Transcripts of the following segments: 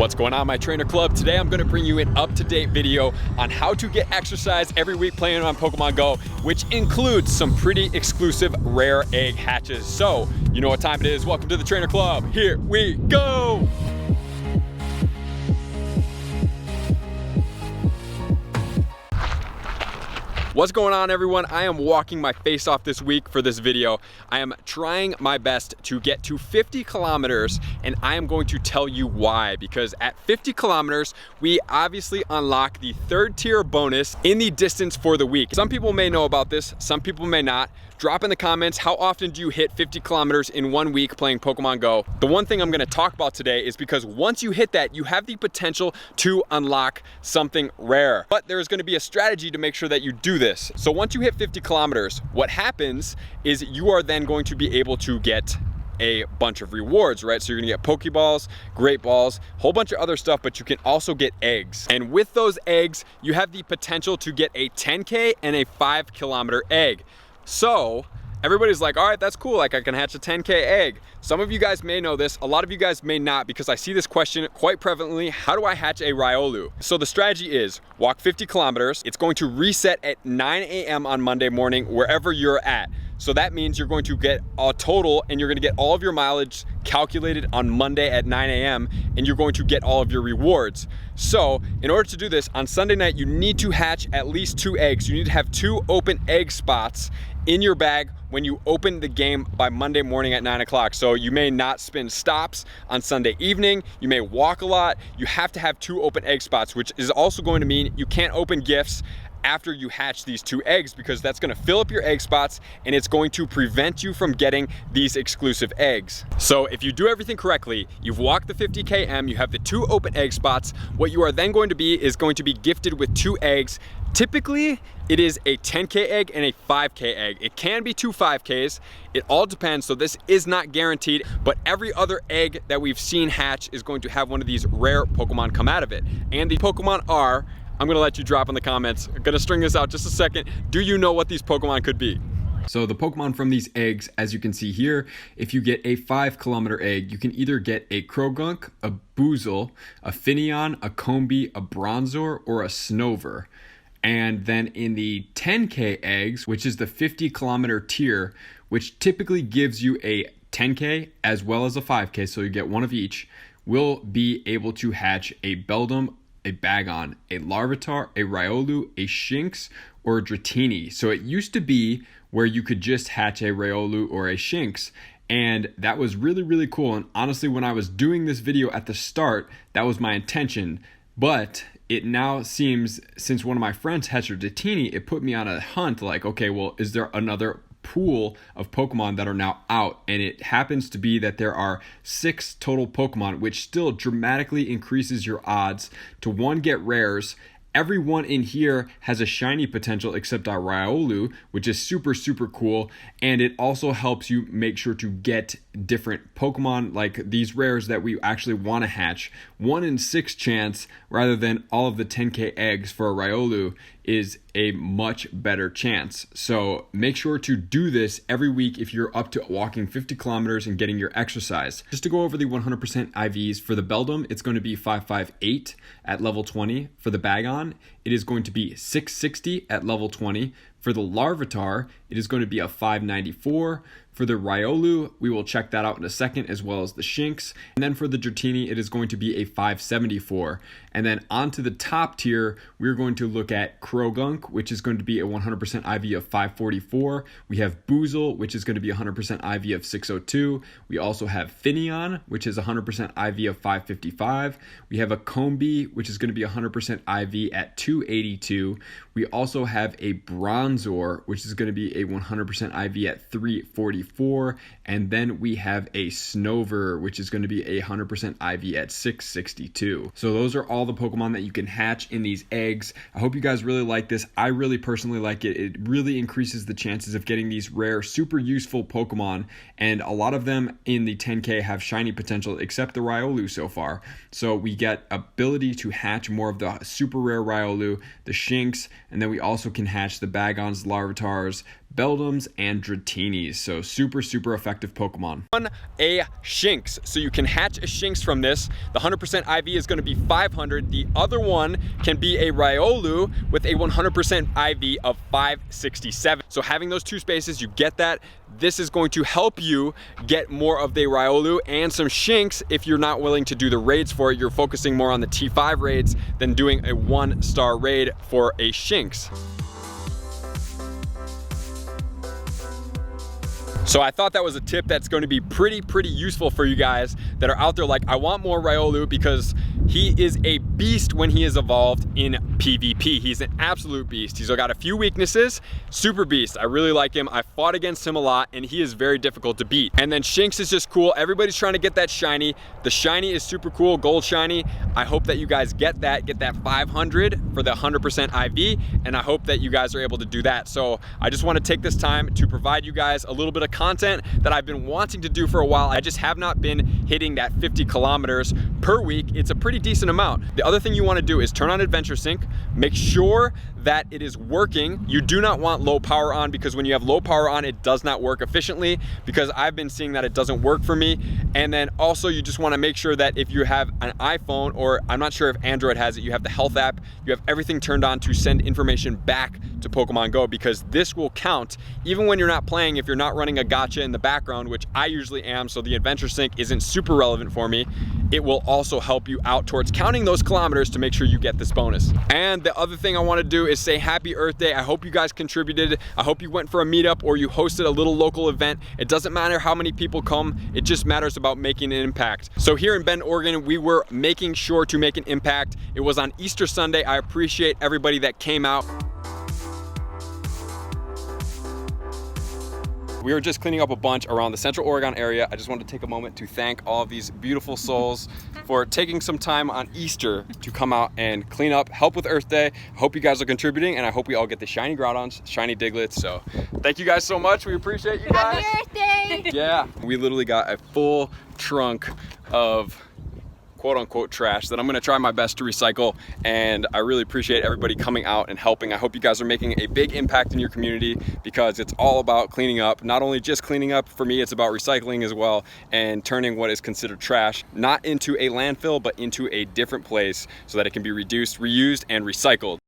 What's going on, my trainer club? Today I'm going to bring you an up-to-date video on how to get exercise every week playing on Pokemon Go, which includes some pretty exclusive rare egg hatches. So, you know what time it is. Welcome to the trainer club. Here we go. What's going on, everyone? I am walking my face off this week for this video. I am trying my best to get to 50 kilometers, and I am going to tell you why. Because at 50 kilometers, we obviously unlock the third tier bonus in the distance for the week. Some people may know about this, some people may not. Drop in the comments, how often do you hit 50 kilometers in 1 week playing Pokemon Go? The one thing I'm gonna talk about today is because once you hit that, you have the potential to unlock something rare. But there's gonna be a strategy to make sure that you do this. So once you hit 50 kilometers, what happens is you are then going to be able to get a bunch of rewards, right? So you're gonna get Pokeballs, Great Balls, a whole bunch of other stuff, but you can also get eggs. And with those eggs, you have the potential to get a 10K and a 5 kilometer egg. So everybody's like, all right, that's cool. Like, I can hatch a 10K egg. Some of you guys may know this. A lot of you guys may not, because I see this question quite prevalently. How do I hatch a Riolu? So the strategy is walk 50 kilometers. It's going to reset at 9 a.m. on Monday morning, wherever you're at. So that means you're going to get a total, and you're going to get all of your mileage calculated on Monday at 9 a.m. and you're going to get all of your rewards. So in order to do this, on Sunday night, you need to hatch at least 2 eggs. You need to have 2 open egg spots in your bag when you open the game by Monday morning at 9 o'clock. So you may not spin stops on Sunday evening. You may walk a lot. You have to have 2 open egg spots, which is also going to mean you can't open gifts after you hatch these 2 eggs, because that's going to fill up your egg spots and it's going to prevent you from getting these exclusive eggs. So if you do everything correctly, you've walked the 50 km, you have the 2 open egg spots, what you are then going to be is going to be gifted with 2 eggs. Typically, it is a 10K egg and a 5K egg. It can be 2 5Ks. It all depends, so this is not guaranteed, but every other egg that we've seen hatch is going to have one of these rare Pokemon come out of it. And the Pokemon are, I'm gonna let you drop in the comments. I'm gonna string this out just a second. Do you know what these Pokemon could be? So the Pokemon from these eggs, as you can see here, if you get a 5 kilometer egg, you can either get a Krogunk, a Boozle, a Finneon, a Combee, a Bronzor, or a Snover. And then in the 10K eggs, which is the 50 kilometer tier, which typically gives you a 10K as well as a 5K, so you get one of each, will be able to hatch a Beldum, a Bagon, a Larvitar, a Riolu, a Shinx, or a Dratini. So it used to be where you could just hatch a Riolu or a Shinx, and that was really, really cool. And honestly, when I was doing this video at the start, that was my intention. But it now seems, since one of my friends hatched a Dratini, it put me on a hunt like, okay, well, is there another pool of Pokemon that are now out? And it happens to be that there are 6 total Pokemon, which still dramatically increases your odds to, 1, get rares. Everyone in here has a shiny potential except our Riolu, which is super, super cool. And it also helps you make sure to get different Pokemon, like these rares that we actually want to hatch. 1 in 6 chance rather than all of the 10K eggs for a Riolu is a much better chance. So make sure to do this every week if you're up to walking 50 kilometers and getting your exercise. Just to go over the 100% IVs, for the Beldum, it's going to be 558 at level 20. For the Bagon, it is going to be 660 at level 20. For the Larvitar, it is going to be a 594. For the Riolu, we will check that out in a second, as well as the Shinx. And then for the Dratini, it is going to be a 574. And then onto the top tier, we're going to look at Krogunk, which is going to be a 100% IV of 544. We have Boozle, which is going to be 100% IV of 602. We also have Finneon, which is 100% IV of 555. We have a Combee, which is going to be 100% IV at 282. We also have a Bronzor, which is going to be a 100% IV at 344. And then we have a Snover, which is going to be a 100% IV at 662. So those are all the Pokemon that you can hatch in these eggs. I hope you guys really like this. I really personally like it. It really increases the chances of getting these rare, super useful Pokemon. And a lot of them in the 10K have shiny potential, except the Riolu so far. So we get ability to hatch more of the super rare Riolu, the Shinx, and then we also can hatch the Bagons, Larvitars, Beldums, and Dratinis. So super effective Pokemon. A Shinx. So you can hatch a Shinx from this. The 100% IV is going to be 500. The other one can be a Riolu with a 100% IV of 567. So having those two spaces, you get that. This is going to help you get more of the Riolu and some Shinx if you're not willing to do the raids for it. You're focusing more on the T5 raids than doing a 1-star raid for a Shinx. So I thought that was a tip that's going to be pretty useful for you guys that are out there like, I want more Riolu because he is a beast when he is evolved in PvP. He's an absolute beast. He's got a few weaknesses, super beast. I really like him. I fought against him a lot and he is very difficult to beat. And then Shinx is just cool. Everybody's trying to get that shiny. The shiny is super cool, gold shiny. I hope that you guys get that 500 for the 100% IV, and I hope that you guys are able to do that. So I just want to take this time to provide you guys a little bit of content that I've been wanting to do for a while. I just have not been hitting that 50 kilometers per week. It's a pretty decent amount. The other thing you want to do is turn on Adventure Sync, make sure that it is working. You do not want low power on, because when you have low power on, it does not work efficiently, because I've been seeing that it doesn't work for me. And then also you just want to make sure that if you have an iPhone, or I'm not sure if Android has it, you have the health app, you have everything turned on to send information back to Pokemon Go, because this will count even when you're not playing. If you're not running a gacha in the background, which I usually am, so the Adventure Sync isn't super relevant for me, it will also help you out towards counting those kilometers to make sure you get this bonus. And the other thing I want to do is say happy Earth Day. I hope you guys contributed. I hope you went for a meetup or you hosted a little local event. It doesn't matter how many people come, it just matters about making an impact. So here in Bend, Oregon, we were making sure to make an impact. It was on Easter Sunday. I appreciate everybody that came out. We were just cleaning up a bunch around the Central Oregon area. I just wanted to take a moment to thank all of these beautiful souls for taking some time on Easter to come out and clean up, help with Earth Day. I hope you guys are contributing, and I hope we all get the shiny Groudons, shiny Digletts. So thank you guys so much. We appreciate you guys. Happy Earth Day! Yeah, we literally got a full trunk of quote-unquote trash that I'm gonna try my best to recycle, and I really appreciate everybody coming out and helping. I hope you guys are making a big impact in your community, because it's all about cleaning up. Not only just cleaning up, for me it's about recycling as well, and turning what is considered trash not into a landfill but into a different place so that it can be reduced, reused, and recycled.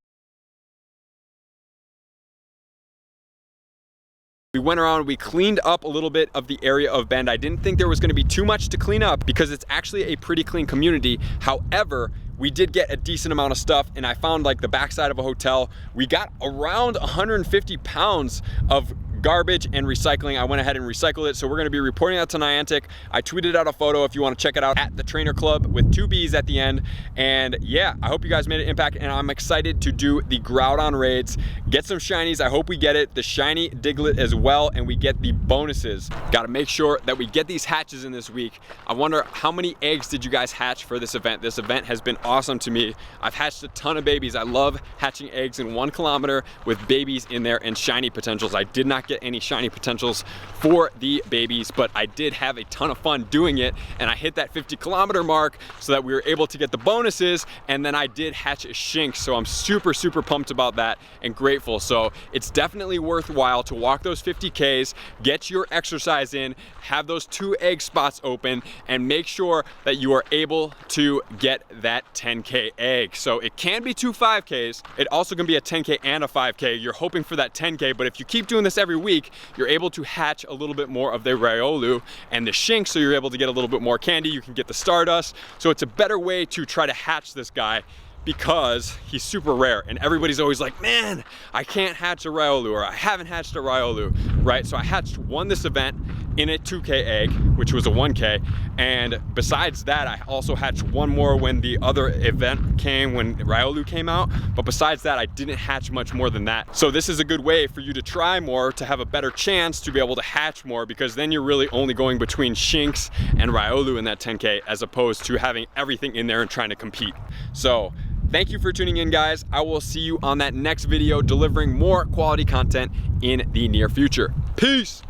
We went around, we cleaned up a little bit of the area of Bend. I didn't think there was going to be too much to clean up because it's actually a pretty clean community. However, we did get a decent amount of stuff, and I found like the backside of a hotel. We got around 150 pounds of garbage and recycling. I went ahead and recycled it, so we're going to be reporting that to Niantic. I tweeted out a photo if you want to check it out, at the Trainer Club with 2 B's at the end. And yeah, I hope you guys made an impact, and I'm excited to do the Groudon raids, get some shinies. I hope we get it, the shiny Diglett as well, and we get the bonuses. Got to make sure that we get these hatches in this week. I wonder how many eggs did you guys hatch for this event? This event has been awesome to me. I've hatched a ton of babies. I love hatching eggs in 1 kilometer with babies in there and shiny potentials. I did not get any shiny potentials for the babies, but I did have a ton of fun doing it, and I hit that 50 kilometer mark so that we were able to get the bonuses, and then I did hatch a Shinx, so I'm super pumped about that and grateful. So it's definitely worthwhile to walk those 50 Ks, get your exercise in, have those 2 egg spots open, and make sure that you are able to get that 10K egg. So it can be 2 5Ks. It also can be a 10K and a 5K. You're hoping for that 10K, but if you keep doing this every week, you're able to hatch a little bit more of the Riolu and the Shinx, so you're able to get a little bit more candy. You can get the Stardust. So it's a better way to try to hatch this guy, because he's super rare, and everybody's always like, man, I can't hatch a Riolu, or I haven't hatched a Riolu, right? So I hatched one this event in a 2K egg, which was a 1K, and besides that, I also hatched one more when the other event came, when Riolu came out, but besides that, I didn't hatch much more than that. So this is a good way for you to try more, to have a better chance to be able to hatch more, because then you're really only going between Shinx and Riolu in that 10K, as opposed to having everything in there and trying to compete. So thank you for tuning in, guys. I will see you on that next video, delivering more quality content in the near future. Peace.